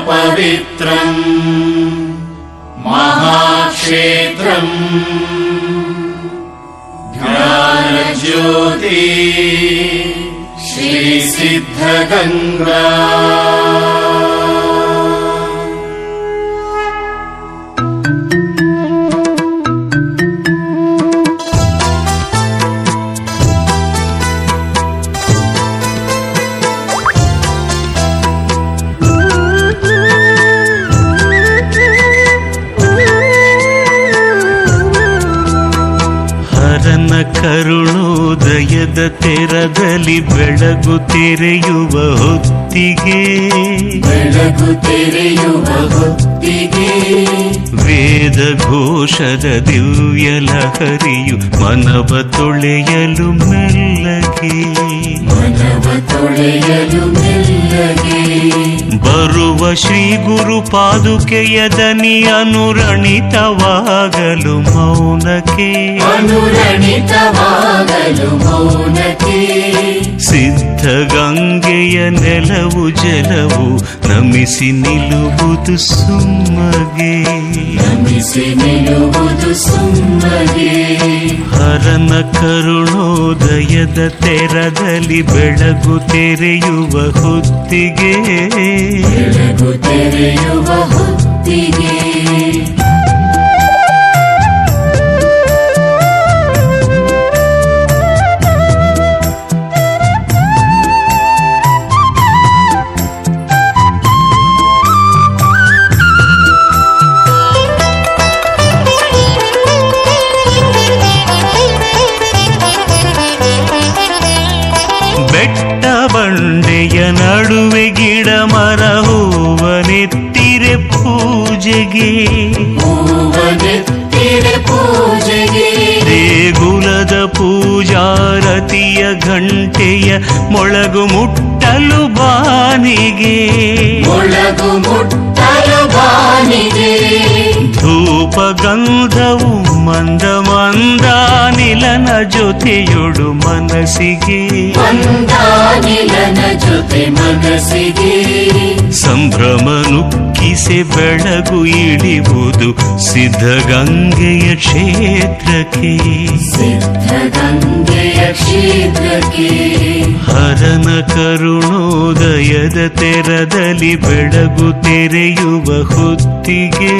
ಪವಿತ್ರಂ ಮಹಾಕ್ಷೇತ್ರಂ ಜ್ಞಾನಜ್ಯೋತಿ ಶ್ರೀ ಸಿದ್ಧಗಂಗಾ. ಕರುಣೋದಯದ ತೆರದಲ್ಲಿ ಬೆಳಗು ತೆರೆಯುವ ಹೊತ್ತಿಗೆ ವೇದ ಘೋಷದ ದಿವ್ಯ ಲಹರಿಯು ಮನವ ತೊಳೆಯಲು ಮೆಲ್ಲಗೆ ಬರುವ ಶ್ರೀ ಗುರು ಪಾದುಕೆಯ ದನಿ ಅನುರಣಿತವಾಗಲು ಮೌನಕ್ಕೆ ಸಿದ್ಧಗಂಗೆಯ ನೆಲವು ಜಲವು ನಮಿಸಿ ನಿಲ್ಲುವುದು ಸುಮ್ಮಗೆ ಹರನ ಕರುಣೋದಯದ ತೆರದಲ್ಲಿ ಬೆಳಗು ತೆರೆಯುವ ಹೊತ್ತಿಗೆ ಬಂಡೆಯ ನಡುವೆ ಗಿಡ ಮರ ಹೂವನೆತ್ತಿರೆ ಪೂಜೆಗೆ ದೇಗುಲದ ಪೂಜಾರತಿಯ ಗಂಟೆಯ ಮೊಳಗು ಮುಟ್ಟಲು ಬಾನಿಗೆ ಧೂಪ ಗಂಧವು ಮಂದ ಮಂದಾನಿಲನ ಜೊತೆಯೊಡು ಮನಸ್ಸಿಗೆ ಸಂಭ್ರಮ ನುಕ್ಕಿಸೆ ಬೆಳಗು ಇಳಿಯುವುದು ಸಿದ್ಧಗಂಗೆಯ ಕ್ಷೇತ್ರಕ್ಕೆ ಹರನ ಕರುಣೋದಯದ ತೆರದಲ್ಲಿ ಬೆಳಗು ತೆರೆಯುವ ಹೊತ್ತಿಗೆ